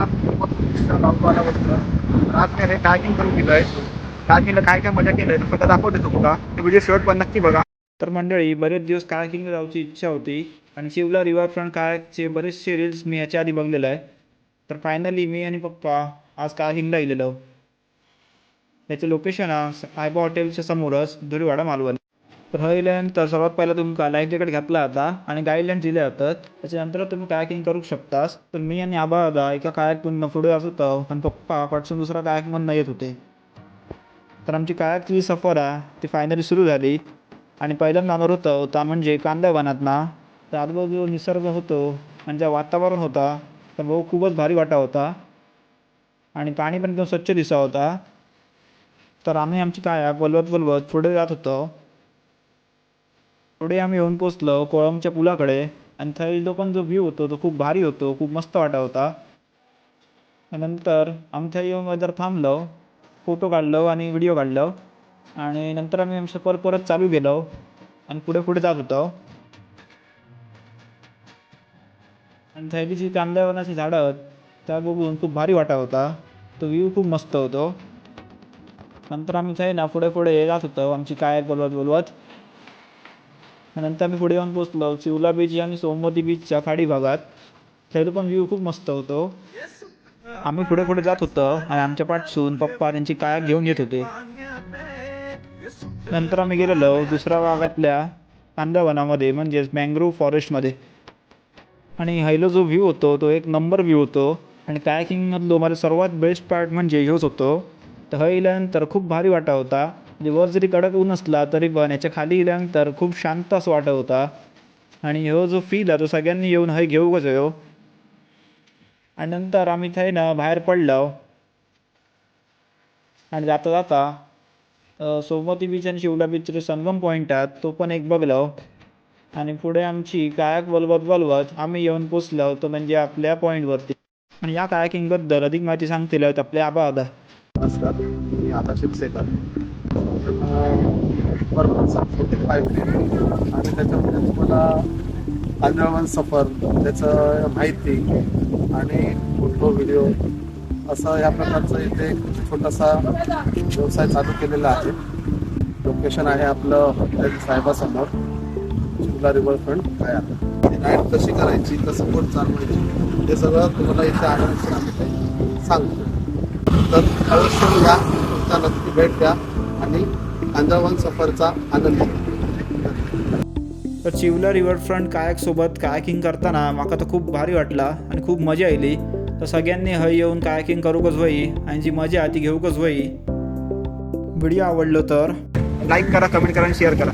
आज मी हे कायकिंग करून दिलंय. कायकिंगला काय काय मजा केलंय स्वतः दाखवते तुम्हाला. ते व्हिडिओ शेवट पण नक्की बघा. तर मंडळी, बरेच दिवस कायाकिंगला जायची इच्छा होती आणि शिवला रिव्हरफ्रंट कायाकचे बरेचसे रील्स मी याच्या आधी बघलेलं आहे. तर फायनली मी आणि पप्पा आज कायाकिंगला गेलेलो. त्याचं लोकेशन आयबा हॉटेलच्या समोरच धुळीवाडा मालवण. तर तर सर्वात पहिला तुम्ही लाईफ जॅकेट घेतला होता आणि गाईडलाईन्स दिल्या होतात. त्याच्यानंतर तुम्ही कायाकिंग करू शकतास. तर मी आणि आबा दादा एका कायाकमधून पुढे जात होतो आणि पप्पा पटसून दुसरा कायाकमधून येत होते. तर आमची कायाकची सफर आहे ती फायनली सुरू झाली आणि पहिल्यांदा जाणार होतो त्या म्हणजे कांदळवनातना. तर आजूबाजूला निसर्ग होतो म्हणजे वातावरण होता तर भाऊ खूपच भारी वाटा होता आणि पाणी पण एकदम स्वच्छ दिसा होता. तर आम्ही आमची कायाक वलवत वलवत पुढे जात होतो. पुढे आम्ही येऊन पोचलो कोळमच्या पुलाकडे आणि थंय पण जो व्ह्यू होतो तो खूप भारी होतो, खूप मस्त वाटा होता. नंतर आमच्या येऊन जर थांबलो, फोटो काढलो आणि व्हिडिओ काढलो आणि नंतर आम्ही आमचं परत चालू गेलो आणि पुढे पुढे जात होतो. आणि थंयली जी कांद्यावनाची झाडं आहेत त्या बघून खूप भारी वाटा होता. तो व्ह्यू खूप मस्त होतो. नंतर आम्ही थंय ना पुढे पुढे जात होतो आमची कायाक बोलवत बोलवत. नंतर आम्ही पुढे येऊन पोचलो चिवला बीच आणि सोमवती बीचच्या खाडी भागात. थंयलो पण व्ह्यू खूप मस्त होतो. आम्ही पुढे पुढे जात होतो आणि आमच्या पाठसून पप्पा त्यांची कायाक घेऊन येत होते. नंतर आम्ही गेलेलो दुसऱ्या भागातल्या कांदळवनामध्ये म्हणजेच मँग्रोव्ह फॉरेस्टमध्ये. आणि हायलो जो व्ह्यू होतो तो एक नंबर व्ह्यू होतो आणि कायाकिंगमधलो माझा सर्वात बेस्ट पार्ट म्हणजे ह्योच होतो. तर इल्यानंतर खूप भारी वाटा होता. म्हणजे वर जरी कडक ऊन असला तरी पण याच्या खाली गेल्यानंतर खूप शांत असं वाटत होता. आणि ह्यो जो फील आहे तो सगळ्यांनी येऊन घेऊकच ह्यो. आणि नंतर आम्ही थंय ना बाहेर पडलो आणि जाता जाता सोमवती बीच आणि शिवला बीचचे संगम पॉईंट आहेत तो पण एक बघलो. आणि पुढे आमची कायाक वलवत वलवत आम्ही येऊन पोचलो होतो म्हणजे आपल्या पॉईंटवरती. आणि या कायाकिंगबद्दल अधिक माहिती सांगतील आपले आबा दादा. नमस्कार, मी आता शिवसेकर. बरोबर सांगतो पाहिजे आणि त्याच्यामध्ये तुम्हाला कांदळवन सफर त्याचं माहिती आणि फोटो व्हिडिओ असं या प्रकारचं इथे एक छोटासा व्यवसाय चालू केलेला आहे. लोकेशन आहे आपलं हॉटेल साहेबासमोर चिवला रिव्हरफ्रंट काय राईड कशी करायची कसं बोट चालवायची हे सगळं तुम्हाला इथे आल्यानंतर आम्ही सांगतो. तर अवश्य या तुमचा नक्की भेट द्या आणि कांदळवन सफरचा आनंद घ्या. तर चिवला रिव्हरफ्रंट कायाकसोबत कायाकिंग करताना माका तर खूप भारी वाटला आणि खूप मजा आली. तर सगळ्यांनी येऊन कायाकिंग करूकच होई आणि जी मजा आहे ती घेऊकच होई. व्हिडिओ आवडलो तर लाईक करा, कमेंट करा आणि शेअर करा.